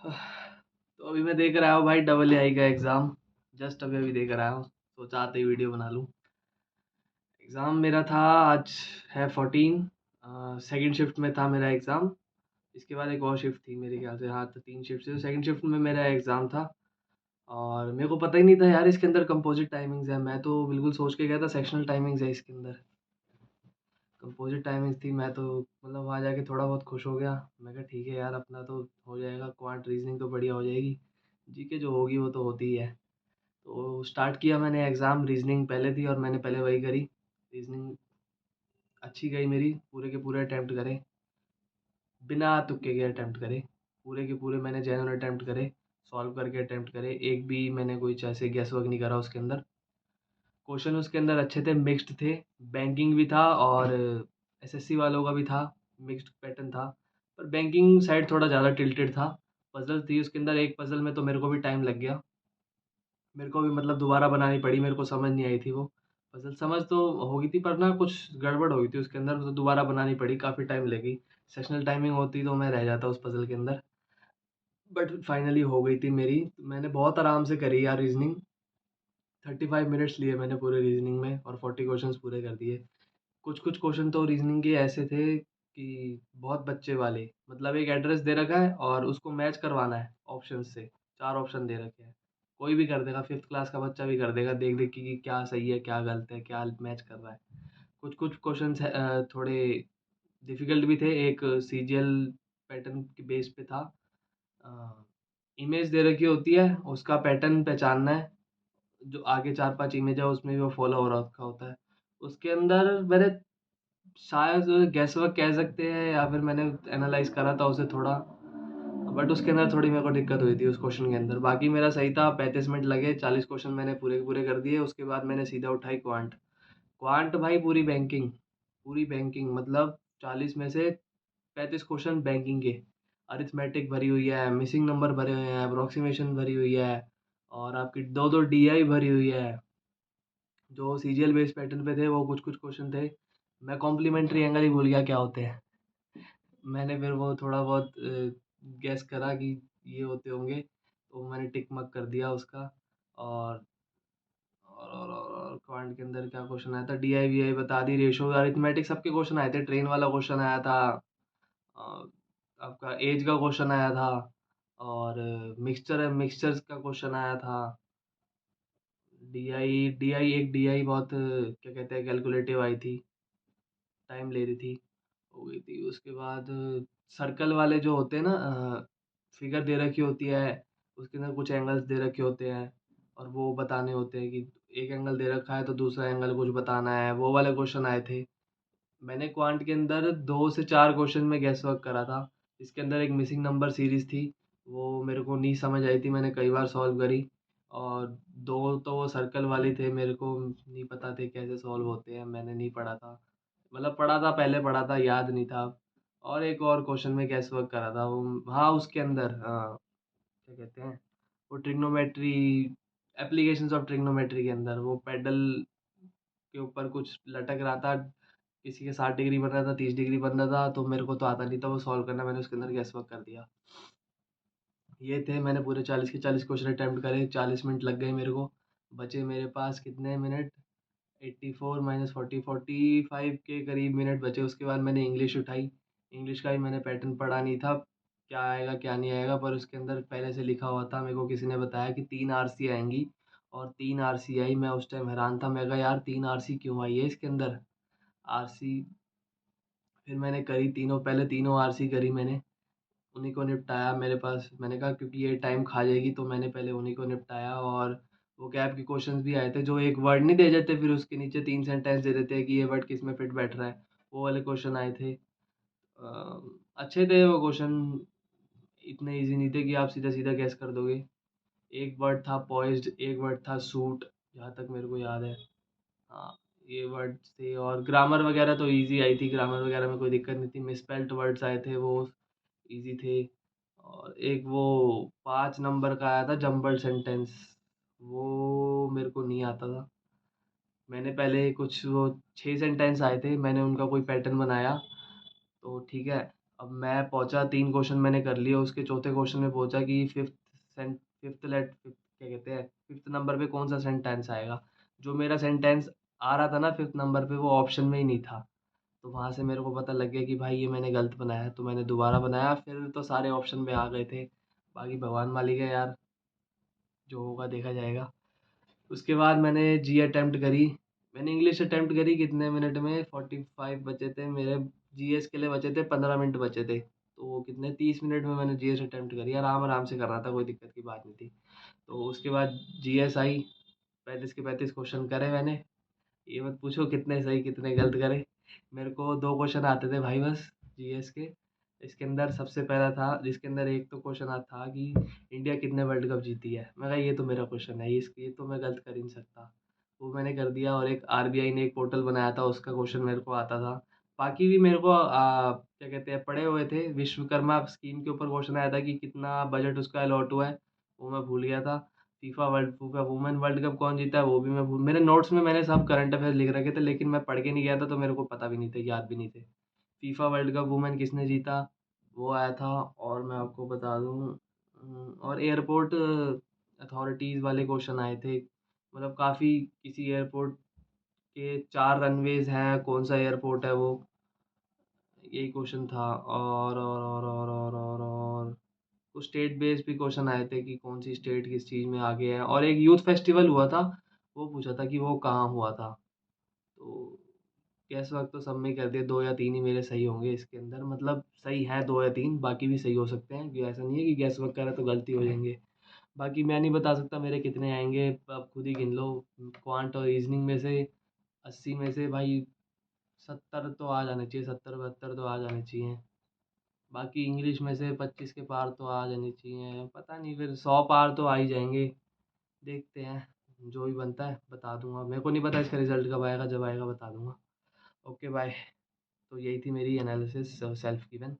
तो अभी मैं देख रहा हूँ भाई डबल एआई का एग्ज़ाम। जस्ट अभी अभी देख रहा हूँ। सोचा आते ही वीडियो बना लूँ। एग्ज़ाम मेरा था आज है 14। सेकंड शिफ्ट में था मेरा एग्ज़ाम। इसके बाद एक और शिफ्ट थी मेरे ख्याल से। हाँ, तो 3 शिफ्ट थी। तो सेकंड शिफ्ट में मेरा एग्ज़ाम था और मेरे को पता ही नहीं था यार इसके अंदर कंपोज़िट टाइमिंग्स है। मैं तो बिल्कुल सोच के गया था सेक्शनल टाइमिंग्स है इसके अंदर। कंपोज़िट टाइमिंग्स थी। मैं तो मतलब वहाँ जाके थोड़ा बहुत खुश हो गया। मैं कहा ठीक है यार, अपना तो हो जाएगा। क्वांट रीज़निंग तो बढ़िया हो जाएगी। जीके जो होगी वो तो होती ही है। तो स्टार्ट किया मैंने एग्ज़ाम। रीज़निंग पहले थी और मैंने पहले वही करी। रीज़निंग अच्छी गई मेरी। पूरे के पूरे अटेम्प्ट करे, बिना तुक्के के अटेम्प्ट करे। पूरे के पूरे मैंने जेन्युइन अटेम्प्ट करे, सॉल्व करके अटेम्प्ट करे। एक भी मैंने कोई ऐसे गेस वर्क नहीं करा उसके अंदर। क्वेश्चन उसके अंदर अच्छे थे, मिक्स्ड थे। बैंकिंग भी था और एसएससी वालों का भी था। मिक्स्ड पैटर्न था, पर बैंकिंग साइड थोड़ा ज़्यादा टिल्टेड था। पज़ल थी उसके अंदर। एक पज़ल में तो मेरे को भी टाइम लग गया। मेरे को भी मतलब दोबारा बनानी पड़ी। मेरे को समझ नहीं आई थी वो पज़ल। समझ तो हो गई थी पर ना कुछ गड़बड़ हो गई थी उसके अंदर, तो दोबारा बनानी पड़ी। काफ़ी टाइम लगी। सेशनल टाइमिंग होती तो मैं रह जाता उस पज़ल के अंदर। बट फाइनली हो गई थी मेरी। मैंने बहुत आराम से करी यार रीज़निंग। 35 मिनट्स लिए मैंने पूरे रीज़निंग में और 40 क्वेश्चंस पूरे कर दिए। कुछ-कुछ क्वेश्चन तो रीज़निंग के ऐसे थे कि बहुत बच्चे वाले। मतलब एक एड्रेस दे रखा है और उसको मैच करवाना है ऑप्शंस से। 4 ऑप्शन दे रखे हैं। कोई भी कर देगा, 5th क्लास का बच्चा भी कर देगा देख-देख के कि क्या सही है, क्या गलत है, क्या मैच कर रहा है। कुछ-कुछ क्वेश्चंस थोड़े डिफ़िकल्ट भी थे। एक सीजीएल पैटर्न के बेस पे था। अ, इमेज दे रखी होती है, उसका पैटर्न पहचानना है। जो आगे 4-5 इमेज है उसमें भी वो फ़ॉलो हो रखा होता है। उसके अंदर मैंने शायद गेस वर्क कह सकते हैं या फिर मैंने एनालाइज़ करा था उसे थोड़ा। बट उसके अंदर थोड़ी मेरे को दिक्कत हुई थी उस क्वेश्चन के अंदर। बाकी मेरा सही था। 35 मिनट लगे, 40 क्वेश्चन मैंने पूरे के पूरे कर दिए। उसके बाद मैंने सीधा उठाई क्वांट। क्वांट भाई पूरी बैंकिंग। पूरी बैंकिंग मतलब 40 में से 35 क्वेश्चन बैंकिंग के। अरिथमेटिक भरी हुई है, मिसिंग नंबर भरे हुए हैं, अप्रोक्सीमेशन भरी हुई है और आपकी 2-2 डीआई भरी हुई है। जो सीजीएल बेस्ड पैटर्न पे थे वो कुछ-कुछ क्वेश्चन थे। मैं कॉम्प्लीमेंट्री एंगल ही भूल गया क्या होते हैं। मैंने फिर वो थोड़ा बहुत गेस करा कि ये होते होंगे, तो मैंने टिक मार्क कर दिया उसका। और क्वांट के अंदर क्या क्वेश्चन आया था, डीआई वीआई बता दी, रेशो अरिथमेटिक सबके क्वेश्चन आए थे। ट्रेन वाला क्वेश्चन आया था। अ, आपका एज का क्वेश्चन आया था और मिक्सचर्स का क्वेश्चन आया था। डीआई डीआई एक डीआई बहुत क्या कहते हैं कैलकुलेटिव आई थी। टाइम ले रही थी। हो गई थी। उसके बाद सर्कल वाले जो होते हैं ना, फिगर दे रखी होती है। उसके अंदर कुछ एंगल्स दे रखे होते हैं और वो बताने होते हैं कि एक एंगल दे रखा है तो दूसरा एंगल कुछ बताना है। वो वाले क्वेश्चन आए थे। मैंने क्वांट के अंदर 2 से 4 क्वेश्चन में गैस वर्क करा था। इसके अंदर एक मिसिंग नंबर सीरीज थी। वो मेरे को नहीं समझ आई थी। मैंने कई बार सॉल्व करी और 2 तो वो सर्कल वाले थे। मेरे को नहीं पता थे कैसे सॉल्व होते हैं। मैंने नहीं पढ़ा था। मतलब पढ़ा था, पहले पढ़ा था, याद नहीं था। और एक और क्वेश्चन में गैस वर्क करा था वो। हाँ, उसके अंदर क्या कहते हैं वो ट्रिग्नोमेट्री, एप्लीकेशंस ऑफ ट्रिग्नोमेट्री के अंदर वो पेडल के ऊपर कुछ लटक रहा था। किसी के 60 डिग्री बन रहा था, 30 डिग्री बन रहा था। तो मेरे को तो आता नहीं था वो सॉल्व करना। मैंने उसके अंदर गैस वर्क कर दिया। ये थे। मैंने पूरे 40 के 40 क्वेश्चन अटेम्प्ट करे। 40 मिनट लग गए मेरे को। बचे मेरे पास कितने मिनट, 84 माइनस 40, 45 के करीब मिनट बचे। उसके बाद मैंने इंग्लिश उठाई। इंग्लिश का भी मैंने पैटर्न पढ़ा नहीं था, क्या आएगा क्या नहीं आएगा। पर उसके अंदर पहले से लिखा हुआ था। मेरे को किसी ने बताया कि 3 आरसी आएंगी और 3 आरसी आई। मैं उस टाइम हैरान था। मैं कहा यार 3 आरसी क्यों आई है इसके अंदर। आरसी फिर मैंने करी तीनों। पहले तीनों आरसी करी मैंने, उन्हीं को निपटाया। मेरे पास मैंने कहा क्योंकि ये टाइम खा जाएगी तो मैंने पहले उन्हीं को निपटाया। और वो कैब के क्वेश्चंस भी आए थे जो एक वर्ड नहीं दे देते, फिर उसके नीचे 3 सेंटेंस दे देते हैं कि ये वर्ड किस में फिट बैठ रहा है। वो वाले क्वेश्चन आए थे। अच्छे थे वो क्वेश्चन। इतने इजी नहीं थे कि आप सीधा सीधा गैस कर दोगे। एक वर्ड था पॉइज्ड, एक वर्ड था सूट, जहाँ तक मेरे को याद है। हाँ, ये वर्ड्स थे। और ग्रामर वगैरह तो इजी आई थी। ग्रामर वगैरह में कोई दिक्कत नहीं थी। मिसस्पेल्ड वर्ड्स आए थे वो इजी थे। और एक वो 5 नंबर का आया था जंबल सेंटेंस, वो मेरे को नहीं आता था। मैंने पहले कुछ वो 6 सेंटेंस आए थे, मैंने उनका कोई पैटर्न बनाया तो ठीक है। अब मैं पहुँचा 3 क्वेश्चन मैंने कर लिए, उसके चौथे क्वेश्चन में पहुँचा कि फ़िफ्थ क्या कहते हैं, 5th नंबर पे कौन-सा सेंटेंस आएगा। जो मेरा सेंटेंस आ रहा था ना 5th नंबर पे, वो ऑप्शन में ही नहीं था। तो वहाँ से मेरे को पता लग गया कि भाई ये मैंने गलत बनाया है, तो मैंने दोबारा बनाया, फिर तो सारे ऑप्शन में आ गए थे। बाकी भगवान मालिक है यार, जो होगा देखा जाएगा। उसके बाद मैंने जी अटेम्प्ट करी। मैंने इंग्लिश अटेम्प्ट करी कितने मिनट में, 45 बचे थे मेरे। जीएस के लिए बचे थे 15 मिनट बचे थे। तो वो कितने 30 मिनट में मैंने जीएस अटेम्प्ट करी, आराम आराम से कर रहा था, कोई दिक्कत की बात नहीं थी। तो उसके बाद जीएस आई, 35 के 35 क्वेश्चन करे मैंने। ये मत पूछो कितने सही कितने गलत करे। मेरे को 2 क्वेश्चन आते थे भाई बस जीएस के। इसके अंदर सबसे पहला था जिसके अंदर एक तो क्वेश्चन था कि इंडिया कितने वर्ल्ड कप जीती है। मैं कहा ये तो मेरा क्वेश्चन है, ये तो मैं गलत कर ही नहीं सकता। वो मैंने कर दिया, और एक आरबीआई ने एक पोर्टल बनाया था, उसका क्वेश्चन मेरे को आता था। बाकी भी मेरे को क्या कहते हैं पढ़े हुए थे। विश्वकर्मा स्कीम के ऊपर क्वेश्चन आया था कि कितना बजट उसका अलॉट हुआ है, वो मैं भूल गया था। फीफा वुमेन वर्ल्ड कप कौन जीता है वो भी मैं भूल, मेरे नोट्स में मैंने सब करंट अफेयर्स लिख रखे थे, लेकिन मैं पढ़ के नहीं गया था, तो मेरे को पता भी नहीं थे, याद भी नहीं थे। फीफा वर्ल्ड कप वुमेन किसने जीता, वो आया था। और मैं आपको बता दूँ, और एयरपोर्ट अथॉरिटीज़ वाले क्वेश्चन आए थे। मतलब काफ़ी, किसी एयरपोर्ट के 4 रनवेज़ हैं, कौन सा एयरपोर्ट है वो, यही क्वेश्चन था। और कुछ स्टेट बेस्ड भी क्वेश्चन आए थे कि कौन सी स्टेट किस चीज़ में आगे है, और एक यूथ फेस्टिवल हुआ था, वो पूछा था कि वो कहाँ हुआ था। तो गैस वर्क तो सब में कर दिया, 2 या 3 ही मेरे सही होंगे इसके अंदर, मतलब सही है 2 या 3, बाकी भी सही हो सकते हैं, कि ऐसा नहीं है कि गैस वर्क करा तो गलती हो जाएंगे। बाकी मैं नहीं बता सकता मेरे कितने आएंगे, आप खुद ही गिन लो। क्वांट और रीजनिंग में से 80 में से भाई 70 तो आ जाने चाहिए, 70-72 तो आ जाने चाहिए। बाकी इंग्लिश में से 25 के पार तो आ जाने चाहिए, पता नहीं फिर 100 पार तो आ ही जाएंगे। देखते हैं, जो भी बनता है बता दूंगा। मेरे को नहीं पता इसका रिजल्ट कब आएगा, जब आएगा बता दूंगा। Okay bye. तो यही थी मेरी analysis self given.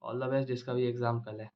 All the best जिसका भी एग्ज़ाम कल है।